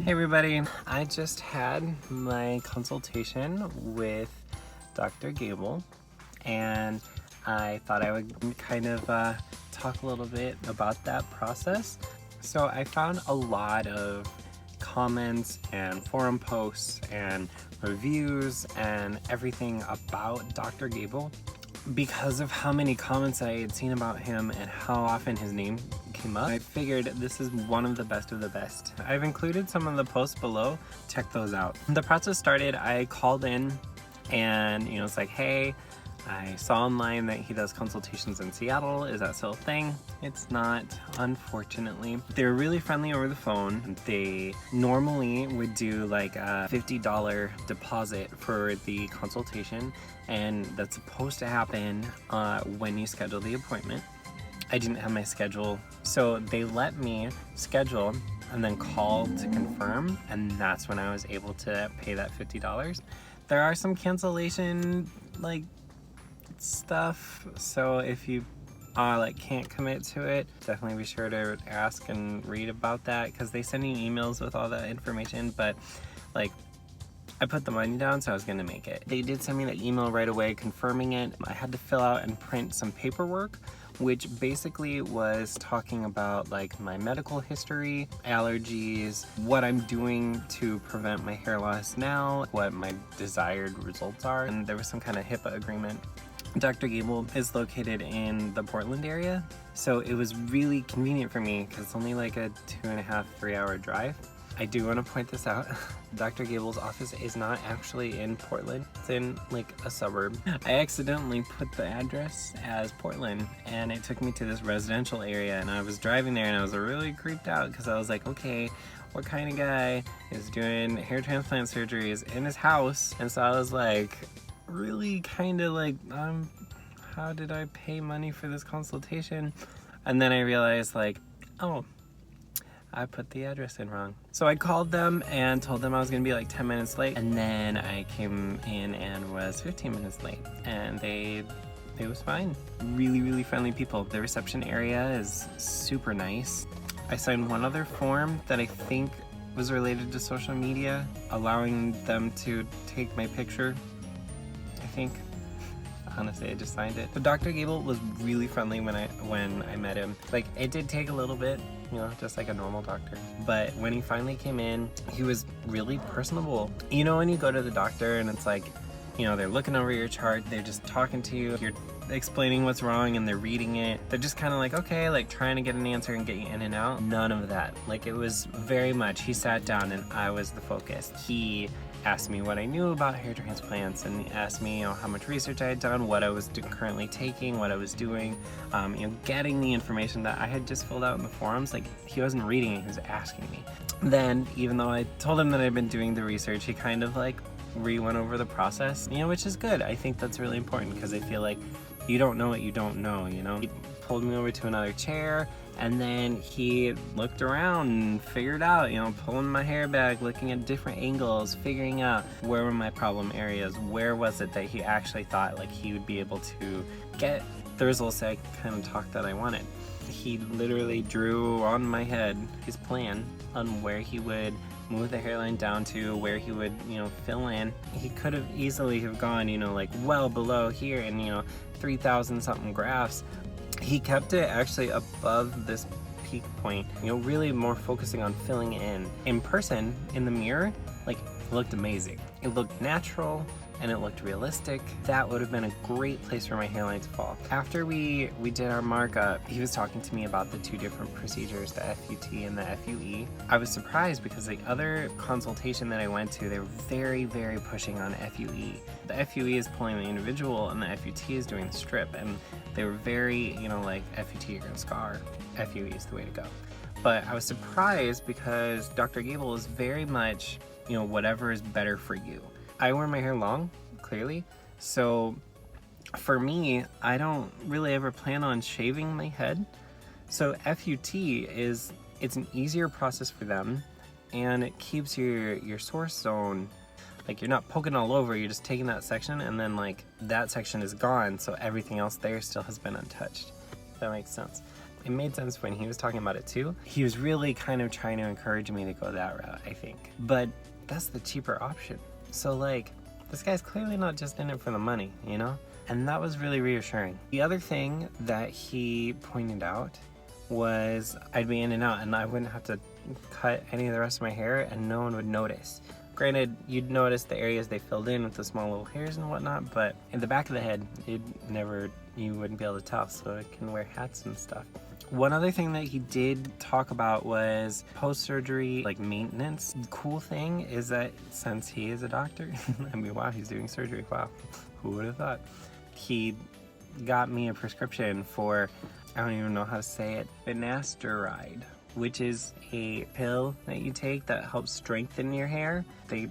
Hey everybody, I just had my consultation with Dr. Gabel, and I thought I would kind of talk a little bit about that process. So I found a lot of comments and forum posts and reviews and everything about Dr. Gabel because of how many comments I had seen about him and how often his name came up. I figured this is one of the best of the best. I've included some of the posts below. Check those out. The process started, I called in and it's like, hey, I saw online that he does consultations in Seattle. Is that still a thing? It's not, unfortunately. They're really friendly over the phone. They normally would do like a $50 deposit for the consultation, and that's supposed to happen when you schedule the appointment. I didn't have my schedule, so they let me schedule and then call to confirm, and that's when I was able to pay that $50. There are some cancellation stuff, so if you can't commit to it, definitely be sure to ask and read about that, because they send you emails with all that information. But I put the money down, so I was gonna make it. They did send me the email right away confirming it. I had to fill out and print some paperwork, which basically was talking about my medical history, allergies, what I'm doing to prevent my hair loss now, what my desired results are, and there was some kind of HIPAA agreement. Dr. Gabel is located in the Portland area, so it was really convenient for me because it's only like a 2.5, 3 hour drive. I do want to point this out. Dr. Gabel's office is not actually in Portland. It's in a suburb. I accidentally put the address as Portland, and it took me to this residential area, and I was driving there and I was really creeped out because I was like, okay, what kind of guy is doing hair transplant surgeries in his house? And so I was really kind of how did I pay money for this consultation? And then I realized oh, I put the address in wrong. So I called them and told them I was gonna be 10 minutes late, and then I came in and was 15 minutes late, and it was fine. Really friendly people. The reception area is super nice. I signed one other form that I think was related to social media, allowing them to take my picture. I think. Honestly, I just signed it. But Dr. Gabel was really friendly when I met him. It did take a little bit, just like a normal doctor. But when he finally came in, he was really personable. When you go to the doctor and it's they're looking over your chart, they're just talking to you, you're explaining what's wrong and they're reading it. They're just kind of okay, trying to get an answer and get you in and out. None of that. It was very much, he sat down and I was the focus. He asked me what I knew about hair transplants, and he asked me how much research I had done, what I was currently taking, what I was doing, getting the information that I had just filled out in the forums. He wasn't reading it, he was asking me. Then, even though I told him that I'd been doing the research, he kind of went over the process, which is good. I think that's really important because I feel you don't know what you don't know, He pulled me over to another chair, and then he looked around and figured out, pulling my hair back, looking at different angles, figuring out where were my problem areas, where was it that he actually thought he would be able to get the results that I kind of talked that I wanted. He literally drew on my head his plan on where he would move the hairline down to, where he would, fill in. He could have easily have gone, well below here and, 3,000 something grafts. He kept it actually above this peak point, really more focusing on filling in. In person, in the mirror, it looked amazing. It looked natural and it looked realistic. That would have been a great place for my hairline to fall. After we did our markup, he was talking to me about the two different procedures, the FUT and the FUE. I was surprised because the other consultation that I went to, they were very pushing on FUE. The FUE is pulling the individual and the FUT is doing the strip, and they were very, FUT you're gonna scar, FUE is the way to go. But I was surprised because Dr. Gabel is very much, whatever is better for you. I wear my hair long, clearly, so for me, I don't really ever plan on shaving my head. So FUT it's an easier process for them, and it keeps your source zone, you're not poking all over, you're just taking that section, and then that section is gone, so everything else there still has been untouched. If that makes sense. it made sense when he was talking about it too. He was really kind of trying to encourage me to go that route, I think. But that's the cheaper option. So like, this guy's clearly not just in it for the money, you know? And that was really reassuring. The other thing that he pointed out was I'd be in and out and I wouldn't have to cut any of the rest of my hair and no one would notice. Granted, you'd notice the areas they filled in with the small little hairs and whatnot, but in the back of the head, you wouldn't be able to tell, so I can wear hats and stuff. One other thing that he did talk about was post-surgery, like maintenance. The cool thing is that since he is a doctor, I mean, wow, he's doing surgery, wow, who would have thought? He got me a prescription for, I don't even know how to say it, finasteride, which is a pill that you take that helps strengthen your hair. They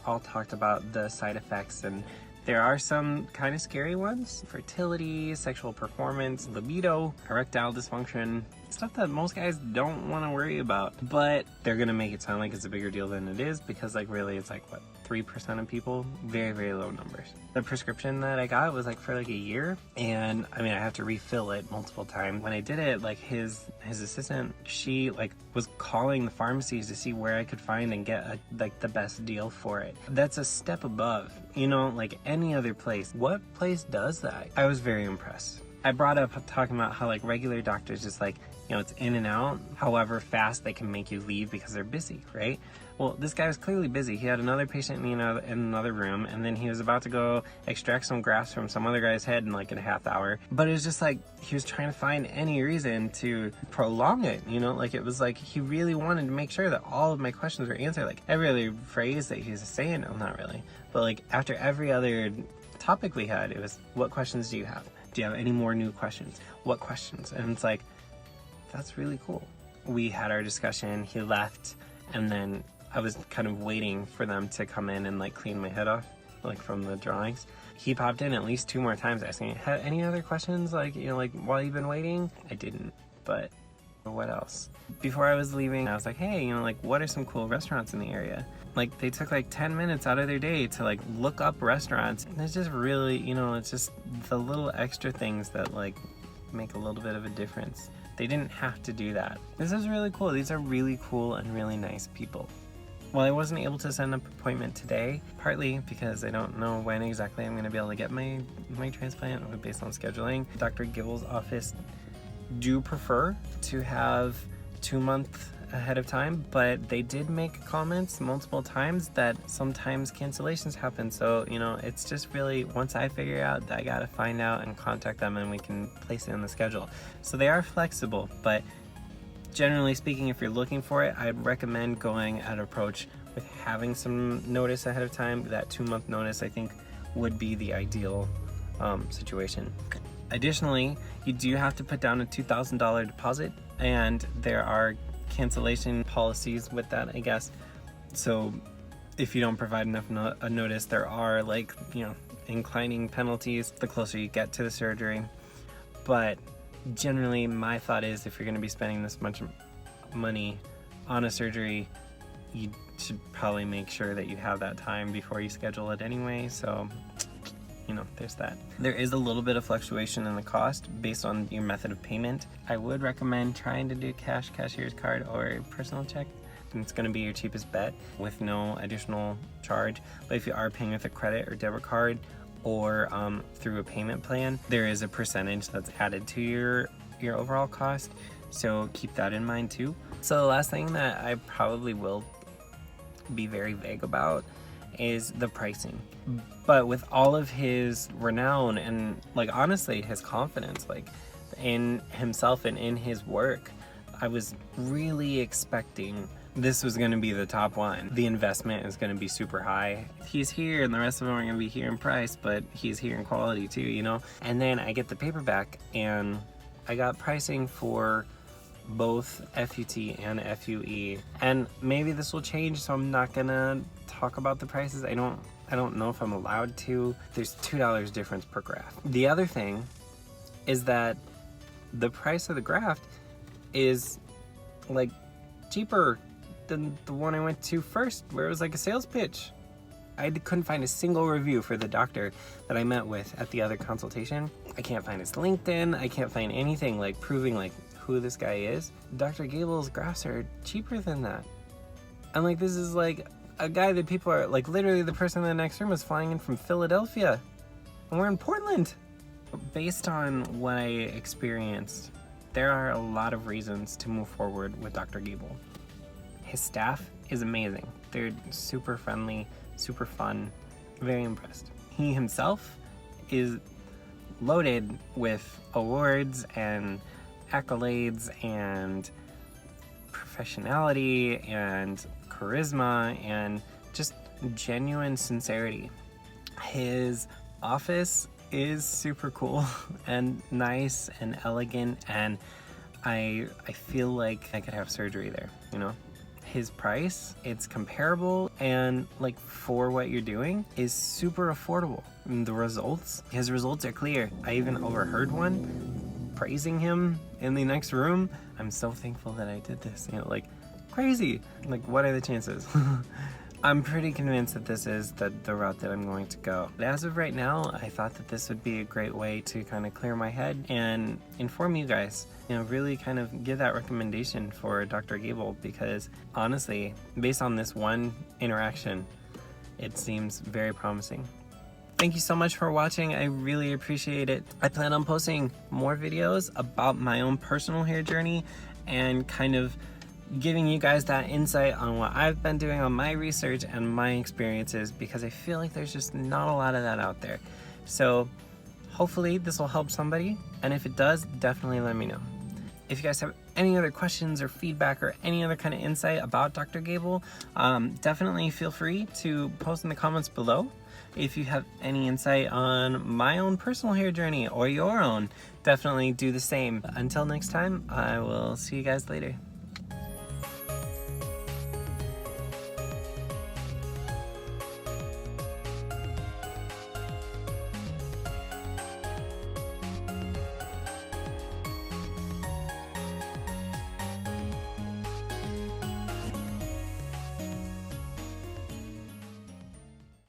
all talked about the side effects, and there are some kind of scary ones. Fertility, sexual performance, libido, erectile dysfunction, stuff that most guys don't want to worry about. But they're gonna make it sound like it's a bigger deal than it is, because like really it's like, what, 3% of people? Very, very low numbers. The prescription that I got was like for like a year, and I mean I have to refill it multiple times. When I did it, like his assistant, she like was calling the pharmacies to see where I could find and get like the best deal for it. That's a step above, you know, like any other place. What place does that? I was very impressed. I brought up talking about how like regular doctors just like, you know, it's in and out, however fast they can make you leave because they're busy, right? Well, this guy was clearly busy. He had another patient in another room, and then he was about to go extract some grafts from some other guy's head in like a half hour. But it was just like, he was trying to find any reason to prolong it, you know? Like it was like, he really wanted to make sure that all of my questions were answered. Like every other phrase that he was saying, no, not really. But like after every other topic we had, it was, what questions do you have? Do you have any more new questions? What questions? And it's like, that's really cool. We had our discussion, he left, and then I was kind of waiting for them to come in and like clean my head off, like from the drawings. He popped in at least 2 more times asking, any other questions? Like, you know, like while you've been waiting? I didn't, but what else? Before I was leaving, I was like, hey, you know, like what are some cool restaurants in the area? Like they took like 10 minutes out of their day to like look up restaurants. And it's just really, you know, it's just the little extra things that like make a little bit of a difference. They didn't have to do that. This is really cool. These are really cool and really nice people. Well, I wasn't able to set up an appointment today, partly because I don't know when exactly I'm going to be able to get my transplant based on scheduling. Dr. Gabel's office do prefer to have 2 months ahead of time, but they did make comments multiple times that sometimes cancellations happen. So, you know, it's just really, once I figure out, I got to find out and contact them and we can place it in the schedule. So they are flexible, but generally speaking, if you're looking for it, I'd recommend going at approach with having some notice ahead of time. That 2-month notice, I think, would be the ideal situation. Additionally, you do have to put down a $2,000 deposit, and there are cancellation policies with that, I guess. So if you don't provide enough notice, there are like, you know, inclining penalties the closer you get to the surgery. But generally, my thought is if you're going to be spending this much money on a surgery, you should probably make sure that you have that time before you schedule it anyway. So, you know, there's that. There is a little bit of fluctuation in the cost based on your method of payment. I would recommend trying to do cash, cashier's card, or personal check. It's going to be your cheapest bet with no additional charge. But if you are paying with a credit or debit card, or through a payment plan, there is a percentage that's added to your overall cost, so keep that in mind too. So the last thing that I probably will be very vague about is the pricing. But with all of his renown and like honestly his confidence like in himself and in his work, I was really expecting this was going to be the top one. The investment is going to be super high. He's here and the rest of them are going to be here in price, but he's here in quality too, you know? And then I get the paperback and I got pricing for both FUT and FUE. And maybe this will change, so I'm not going to talk about the prices. I don't know if I'm allowed to. There's $2 difference per graft. The other thing is that the price of the graft is like cheaper than the one I went to first, where it was like a sales pitch. I couldn't find a single review for the doctor that I met with at the other consultation. I can't find his LinkedIn. I can't find anything like proving like who this guy is, Dr. Gabel's grafts are cheaper than that. And like, this is like a guy that people are like, literally the person in the next room is flying in from Philadelphia and we're in Portland. Based on what I experienced, there are a lot of reasons to move forward with Dr. Gabel. His staff is amazing. They're super friendly, super fun, very impressed. He himself is loaded with awards and accolades and professionality and charisma and just genuine sincerity. His office is super cool and nice and elegant, and I feel like I could have surgery there, you know? His price, it's comparable, and like for what you're doing is super affordable. And his results are clear. I even overheard one praising him in the next room. I'm so thankful that I did this, you know, like crazy. Like, what are the chances? I'm pretty convinced that this is the route that I'm going to go. But as of right now, I thought that this would be a great way to kind of clear my head and inform you guys, you know, really kind of give that recommendation for Dr. Gabel, because honestly, based on this one interaction, it seems very promising. Thank you so much for watching. I really appreciate it. I plan on posting more videos about my own personal hair journey and kind of giving you guys that insight on what I've been doing on my research and my experiences, because I feel like there's just not a lot of that out there. So hopefully this will help somebody, and if it does, definitely let me know. If you guys have any other questions or feedback or any other kind of insight about Dr. Gabel, definitely feel free to post in the comments below. If you have any insight on my own personal hair journey or your own, definitely do the same. Until next time, I will see you guys later.